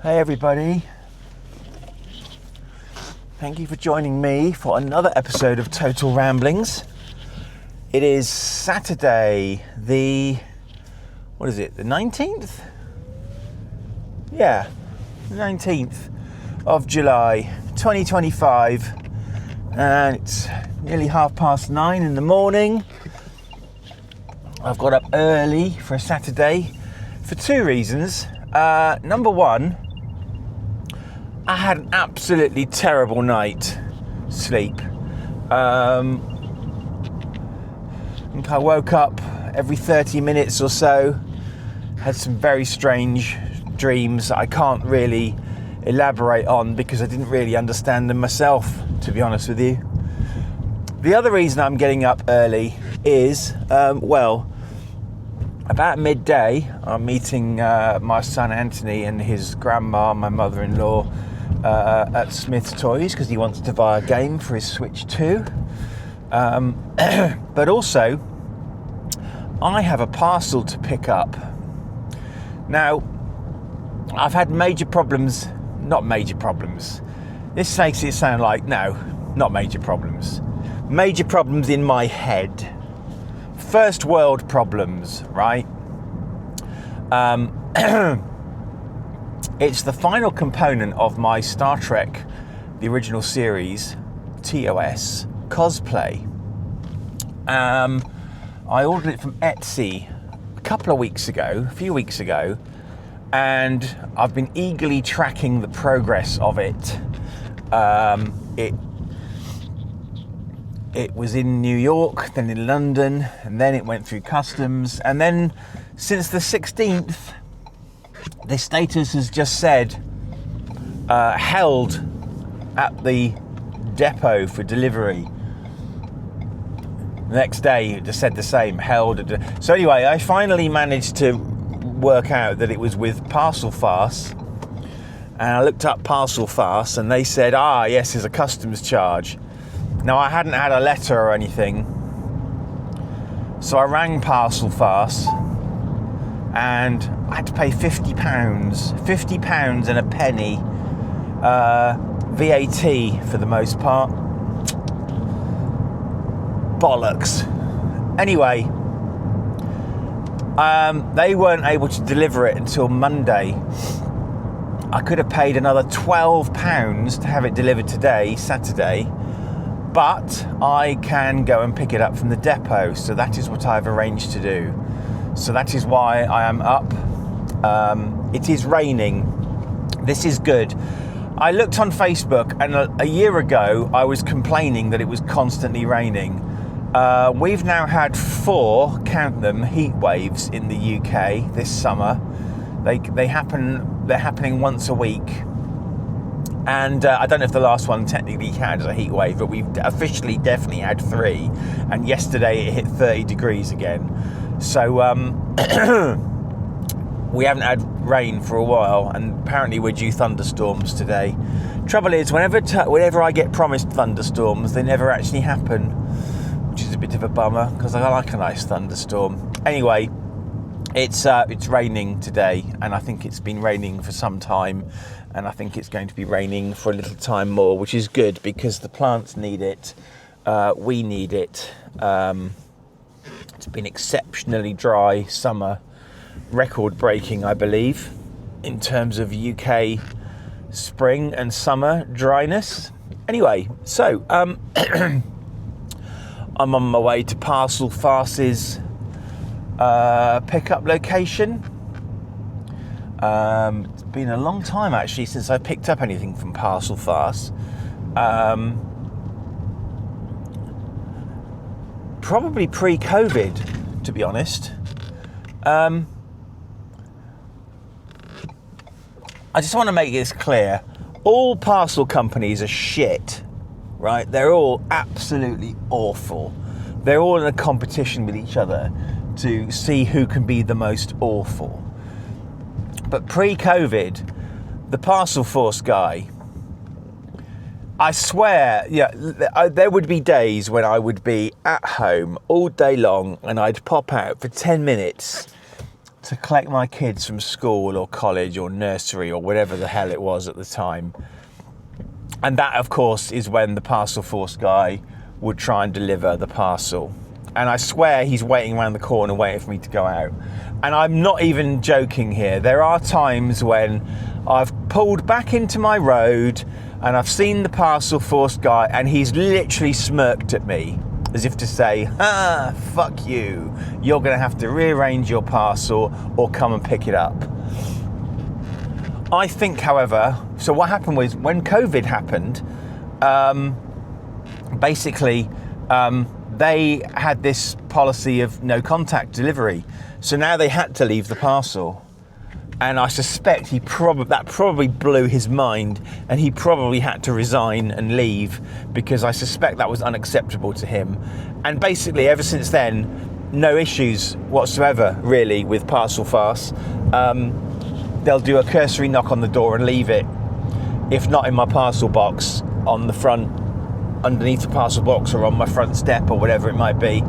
Hey everybody, thank you for joining me for another episode of Total Ramblings. It is Saturday, the 19th? Yeah, the 19th of July 2025, and it's nearly 9:30 in the morning. I've got up early for a Saturday for two reasons. Number one, I had an absolutely terrible night sleep. I think I woke up every 30 minutes or so, had some very strange dreams that I can't really elaborate on because I didn't really understand them myself, to be honest with you. The other reason I'm getting up early is, about midday, I'm meeting my son Anthony and his grandma, my mother-in-law, at Smith's Toys because he wants to buy a game for his Switch 2. But also, I have a parcel to pick up. Now, I've had major problems, not major problems. This makes it sound like, no, not major problems. Major problems in my head. First world problems, right? It's the final component of my Star Trek, the original series, TOS, Cosplay. I ordered it from Etsy a few weeks ago, and I've been eagerly tracking the progress of it. It was in New York, then in London, and then it went through customs, and then since the 16th, the status has just said held at the depot for delivery. The next day it just said the same, held. So anyway, I finally managed to work out that it was with Parcel Fast, and I looked up Parcel Fast and they said, yes, there's a customs charge. Now, I hadn't had a letter or anything, so I rang Parcel Fast and I had to pay £50 and a penny, VAT for the most part. Bollocks. Anyway, they weren't able to deliver it until Monday. I could have paid another £12 to have it delivered today, Saturday, but I can go and pick it up from the depot, so that is what I've arranged to do. So that is why I am up. It is raining. This is good. I looked on Facebook, and a year ago I was complaining that it was constantly raining. We've now had 4, count them, heat waves in the UK this summer. They're happening once a week. And I don't know if the last one technically counted as a heat wave, but we've officially definitely had 3. And yesterday it hit 30 degrees again. So we haven't had rain for a while, and apparently we're due thunderstorms today. Trouble is, whenever I get promised thunderstorms, they never actually happen, which is a bit of a bummer because I like a nice thunderstorm. Anyway, it's raining today, and I think it's been raining for some time. And I think it's going to be raining for a little time more, which is good because the plants need it. We need it. It's been exceptionally dry summer, record-breaking, I believe, in terms of UK spring and summer dryness. Anyway, so I'm on my way to Parcel Fast's pickup location. It's been a long time actually since I picked up anything from Parcel Fast. Probably pre-COVID, to be honest. I just want to make this clear. All parcel companies are shit, right? They're all absolutely awful. They're all in a competition with each other to see who can be the most awful. But pre-COVID, the Parcel Force guy, I swear, there would be days when I would be at home all day long and I'd pop out for 10 minutes to collect my kids from school or college or nursery or whatever the hell it was at the time. And that, of course, is when the parcel force guy would try and deliver the parcel. And I swear he's waiting around the corner waiting for me to go out. And I'm not even joking here. There are times when I've pulled back into my road and I've seen the parcel force guy and he's literally smirked at me as if to say, fuck you. You're going to have to rearrange your parcel or come and pick it up. I think, however, so what happened was when COVID happened, basically, they had this policy of no contact delivery. So now they had to leave the parcel. And I suspect that probably blew his mind, and he probably had to resign and leave because I suspect that was unacceptable to him. And basically, ever since then, no issues whatsoever, really, with parcel farce. They'll do a cursory knock on the door and leave it. If not in my parcel box, on the front, underneath the parcel box, or on my front step, or whatever it might be.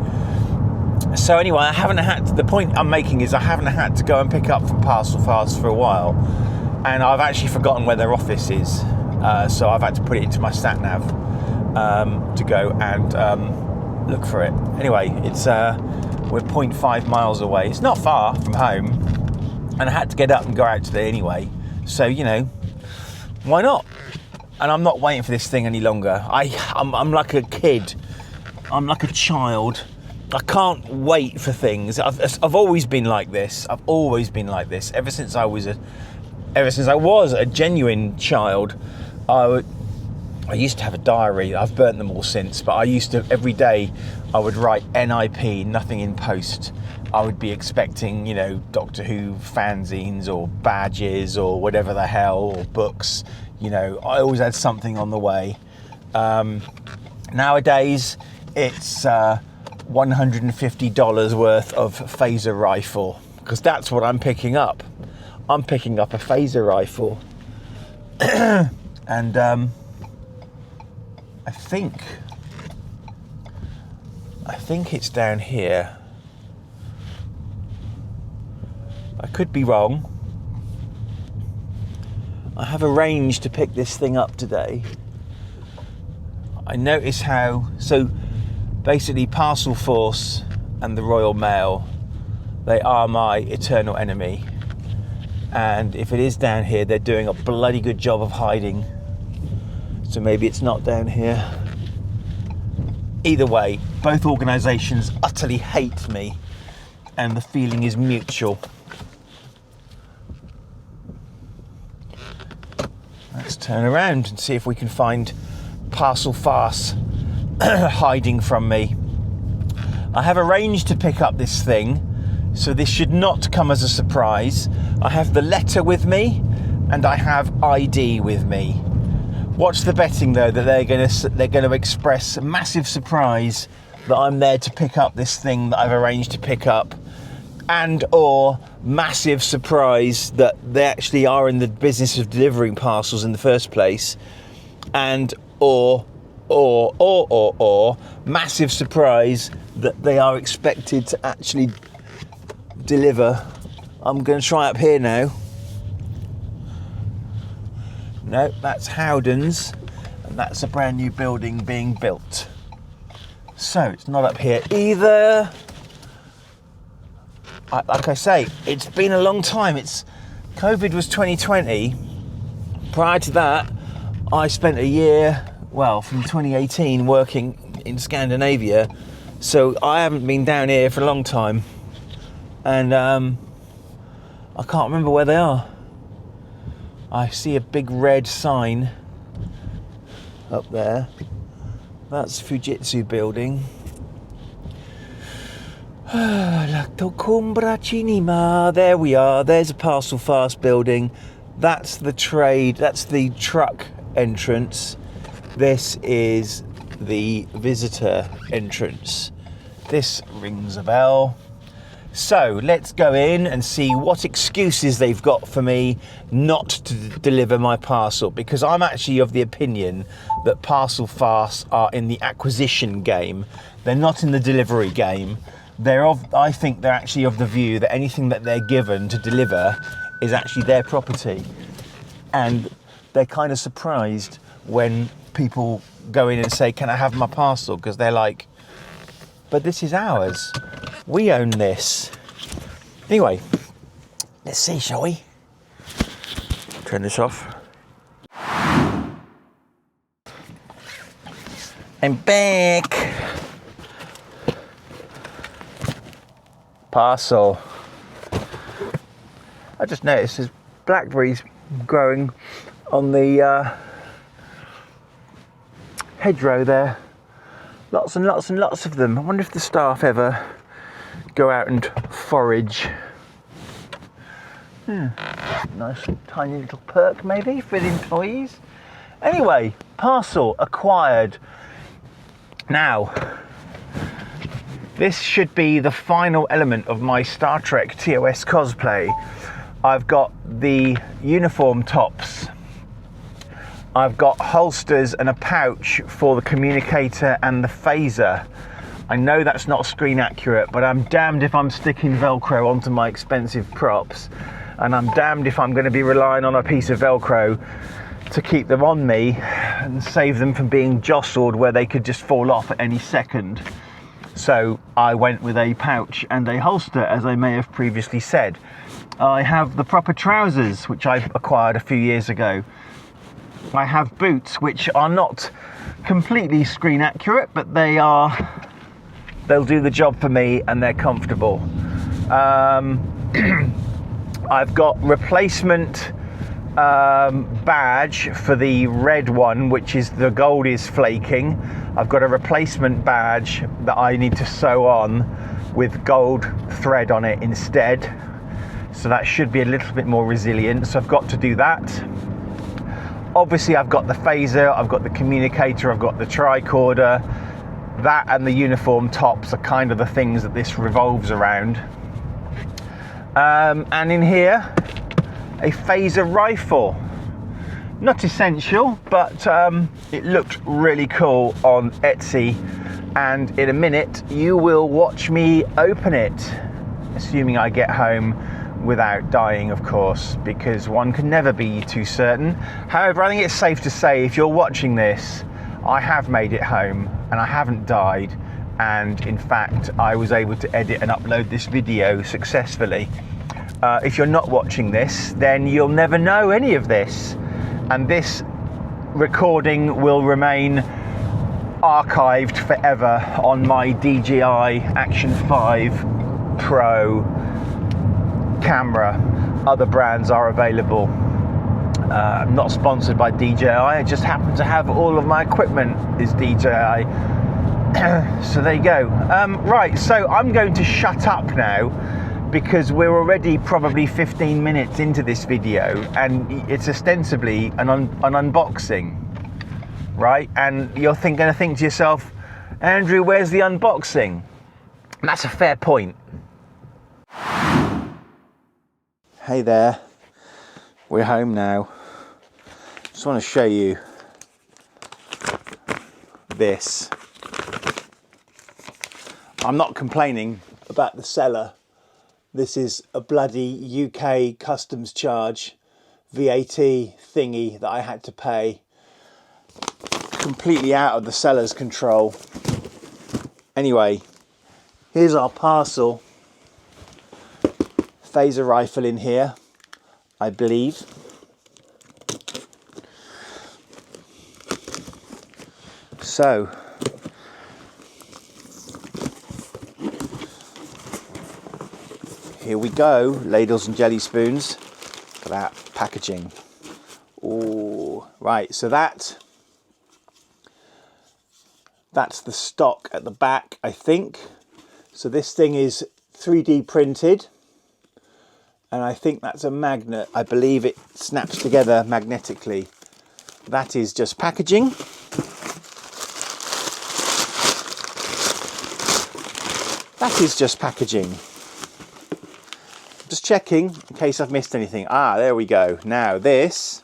So anyway, the point I'm making is I haven't had to go and pick up from Parcel Fast for a while, and I've actually forgotten where their office is, so I've had to put it into my sat nav to go and look for it. Anyway, we're 0.5 miles away. It's not far from home, and I had to get up and go out today anyway, so why not? And I'm not waiting for this thing any longer. I'm like a kid. I'm like a child. I can't wait for things. I've always been like this. I've always been like this ever since I was a genuine child. I used to have a diary. I've burnt them all since, but I used to every day I would write NIP, nothing in post. I would be expecting, Doctor Who fanzines or badges or whatever the hell, or books. I always had something on the way. Nowadays, it's $150 worth of phaser rifle, because that's what I'm picking up. I'm picking up a phaser rifle. And I think it's down here. I could be wrong. I have arranged to pick this thing up today. I notice so basically Parcel Force and the Royal Mail, they are my eternal enemy. And if it is down here, they're doing a bloody good job of hiding. So maybe it's not down here. Either way, both organisations utterly hate me, and the feeling is mutual. Let's turn around and see if we can find Parcel Farce hiding from me. I have arranged to pick up this thing, so this should not come as a surprise. I have the letter with me, and I have ID with me. Watch the betting though that they're going to express a massive surprise that I'm there to pick up this thing that I've arranged to pick up, and or massive surprise that they actually are in the business of delivering parcels in the first place, and or massive surprise that they are expected to actually deliver. I'm going to try up here now. No, that's Howden's, and that's a brand new building being built. So it's not up here either. Like I say, it's been a long time. COVID was 2020. Prior to that, I spent a year, from 2018 working in Scandinavia. So I haven't been down here for a long time. And I can't remember where they are. I see a big red sign up there. That's Fujitsu building. There we are. There's a Parcel Fast building. That's the truck entrance. This is the visitor entrance. This rings a bell. So let's go in and see what excuses they've got for me not to deliver my parcel, because I'm actually of the opinion that Parcel Fast are in the acquisition game. They're not in the delivery game. I think they're actually of the view that anything that they're given to deliver is actually their property. And they're kind of surprised when people go in and say, can I have my parcel? Because they're like, but this is ours. We own this. Anyway, let's see, shall we? Turn this off. I'm back. Parcel. I just noticed there's blackberries growing on the hedgerow there. Lots and lots and lots of them. I wonder if the staff ever go out and forage. Nice tiny little perk maybe for the employees. Anyway, parcel acquired. Now, this should be the final element of my Star Trek TOS cosplay. I've got the uniform tops. I've got holsters and a pouch for the communicator and the phaser. I know that's not screen accurate, but I'm damned if I'm sticking Velcro onto my expensive props. And I'm damned if I'm going to be relying on a piece of Velcro to keep them on me and save them from being jostled where they could just fall off at any second. So I went with a pouch and a holster, as I may have previously said. I have the proper trousers, which I acquired a few years ago. I have boots, which are not completely screen accurate, but they'll do the job for me and they're comfortable. I've got replacement badge for the red one, which is the gold is flaking. I've got a replacement badge that I need to sew on with gold thread on it instead. So that should be a little bit more resilient. So I've got to do that. Obviously I've got the phaser, I've got the communicator, I've got the tricorder. That and the uniform tops are kind of the things that this revolves around. And in here, a phaser rifle. Not essential, but it looked really cool on Etsy. And in a minute, you will watch me open it, assuming I get home without dying, of course, because one can never be too certain. However, I think it's safe to say if you're watching this, I have made it home and I haven't died. And in fact, I was able to edit and upload this video successfully. If you're not watching this, then you'll never know any of this. And this recording will remain archived forever on my DJI Action 5 Pro camera. Other brands are available. I'm not sponsored by DJI, I just happen to have all of my equipment is DJI. So there you go. Right, so I'm going to shut up now because we're already probably 15 minutes into this video and it's ostensibly an unboxing, right? And you're going to think to yourself, Andrew, where's the unboxing? And that's a fair point. Hey there, we're home now. Just want to show you this. I'm not complaining about the seller. This is a bloody UK customs charge VAT thingy that I had to pay. Completely out of the seller's control. Anyway, here's our parcel. Phaser rifle in here, I believe. So, here we go, ladles and jelly spoons. Look at that packaging. Oh, right, so that's the stock at the back, I think. So this thing is 3D printed. And I think that's a magnet. I believe it snaps together magnetically. That is just packaging. That is just packaging. Just checking in case I've missed anything. Ah, there we go. Now this.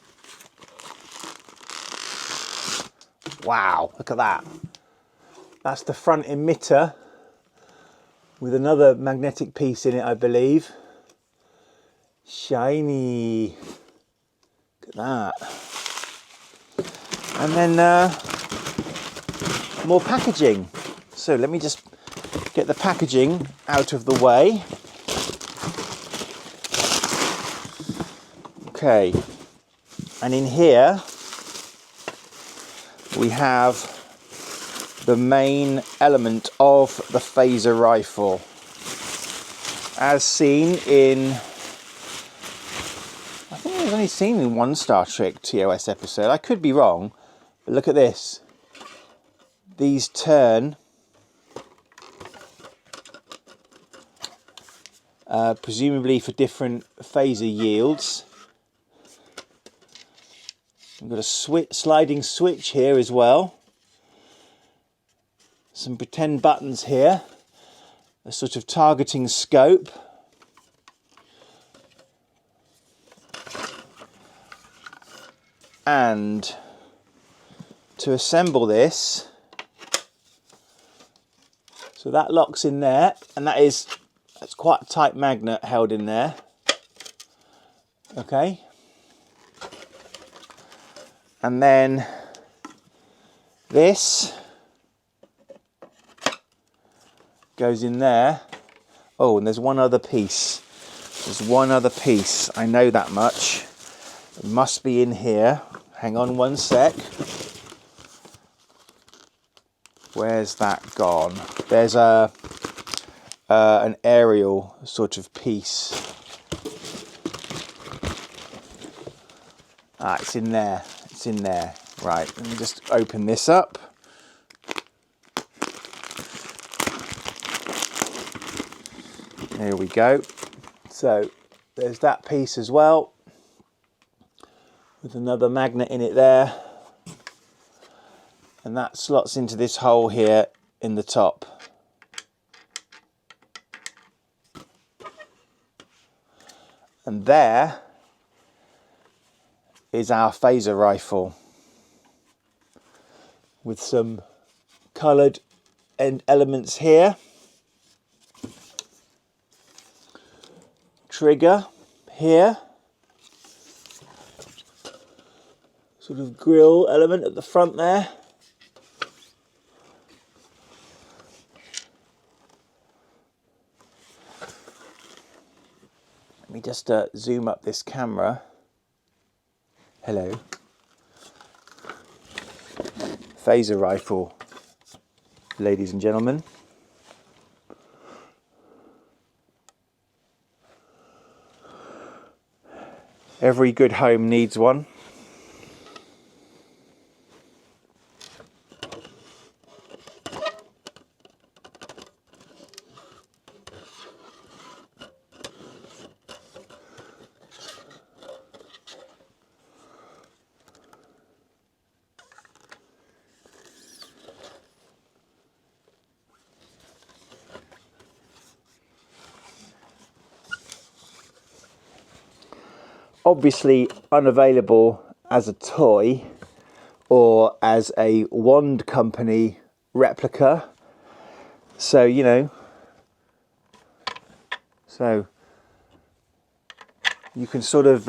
Wow, look at that. That's the front emitter with another magnetic piece in it, I believe. Shiny. Look at that. And then more packaging. So let me just get the packaging out of the way. Okay, and in here we have the main element of the phaser rifle, as seen in, I think it was only seen in one Star Trek TOS episode. I could be wrong, but look at this. These turn, presumably for different phaser yields. We've got a sliding switch here as well. Some pretend buttons here. A sort of targeting scope. And to assemble this, so that locks in there, and that's quite a tight magnet held in there. Okay. And then this goes in there. Oh, and there's one other piece. There's one other piece. I know that much. It must be in here. Hang on one sec. Where's that gone? There's an aerial sort of piece. Ah, it's in there. It's in there. Right, let me just open this up. There we go. So there's that piece as well, with another magnet in it there. And that slots into this hole here in the top. And there is our phaser rifle, with some coloured end elements here. Trigger here. Sort of grill element at the front there. Let me just zoom up this camera. Hello. Phaser rifle, ladies and gentlemen. Every good home needs one. Obviously unavailable as a toy or as a wand company replica. So, you know, so you can sort of,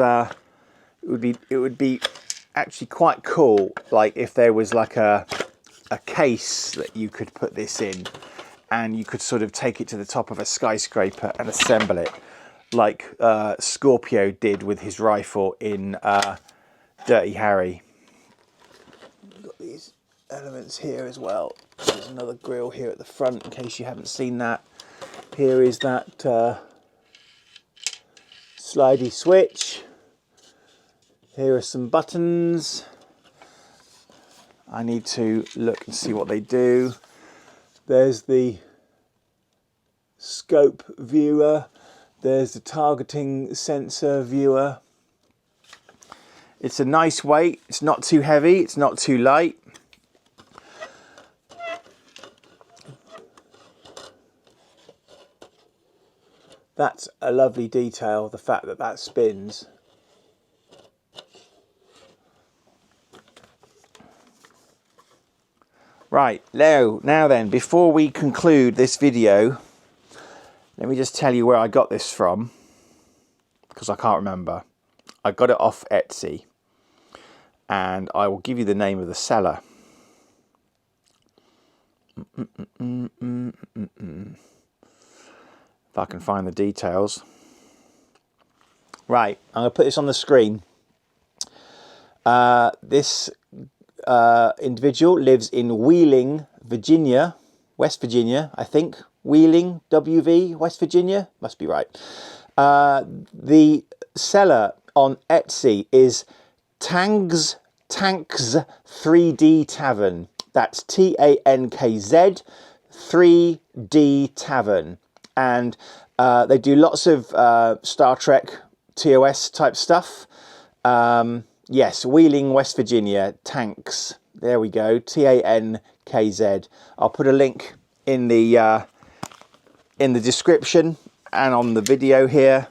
it would be actually quite cool, like if there was like a case that you could put this in, and you could sort of take it to the top of a skyscraper and assemble it, like Scorpio did with his rifle in Dirty Harry. We've got these elements here as well. There's another grill here at the front in case you haven't seen that. Here is that slidey switch. Here are some buttons. I need to look and see what they do. There's the scope viewer. There's the targeting sensor viewer. It's a nice weight. It's not too heavy. It's not too light. That's a lovely detail, the fact that that spins. Right, now then, before we conclude this video, Let me just tell you where I got this from, because I can't remember. I got it off Etsy, and I will give you the name of the seller. If I can find the details. Right, I'm going to put this on the screen. This individual lives in Wheeling, Virginia, West Virginia, I think. Wheeling, WV, West Virginia, must be right. The seller on Etsy is Tank's 3D Tavern. That's TANKZ 3D Tavern. And they do lots of Star Trek TOS type stuff. Yes, Wheeling, West Virginia, Tanks. There we go, TANKZ. I'll put a link in the description and on the video here.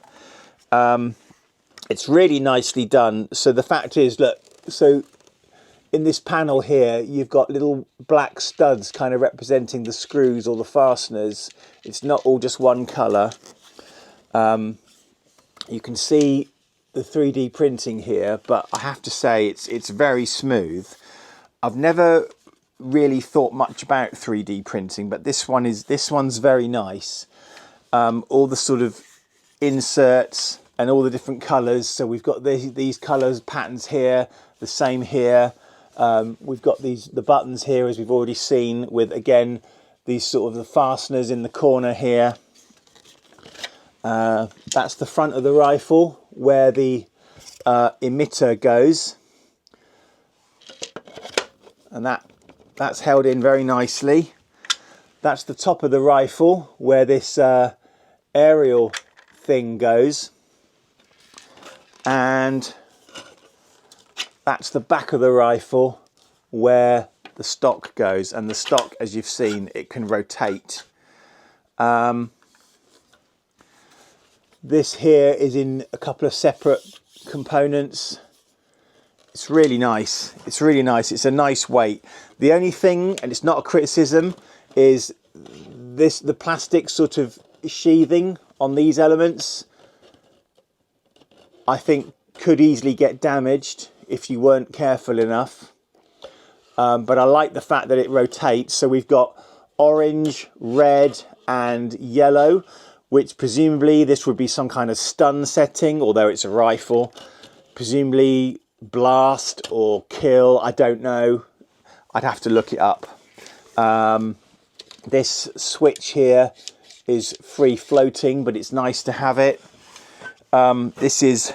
It's really nicely done. So the fact is, look, so in this panel here, you've got little black studs kind of representing the screws or the fasteners. It's not all just one colour. You can see the 3D printing here, but I have to say it's very smooth. I've never really thought much about 3D printing, but this one's very nice. All the sort of inserts and all the different colours. So we've got these colours, patterns here, the same here. We've got the buttons here, as we've already seen, with again these sort of the fasteners in the corner here. That's the front of the rifle where the emitter goes, and that's held in very nicely. That's the top of the rifle where this aerial thing goes, and that's the back of the rifle where the stock goes. And the stock, as you've seen, it can rotate. This here is in a couple of separate components. It's really nice. It's really nice. It's a nice weight. The only thing, and it's not a criticism, is the plastic sort of sheathing on these elements, I think could easily get damaged if you weren't careful enough. But I like the fact that it rotates. So we've got orange, red and yellow, which presumably this would be some kind of stun setting, although it's a rifle. Presumably blast or kill, I don't know. I'd have to look it up. This switch here is free floating, but it's nice to have it. This is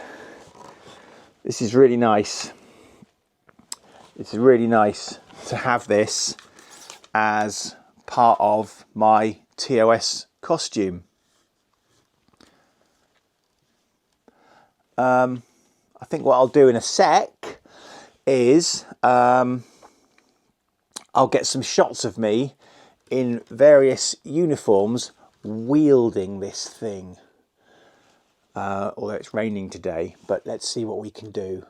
really nice. It's really nice to have this as part of my TOS costume. I think what I'll do in a sec is I'll get some shots of me in various uniforms wielding this thing. Although it's raining today, but let's see what we can do.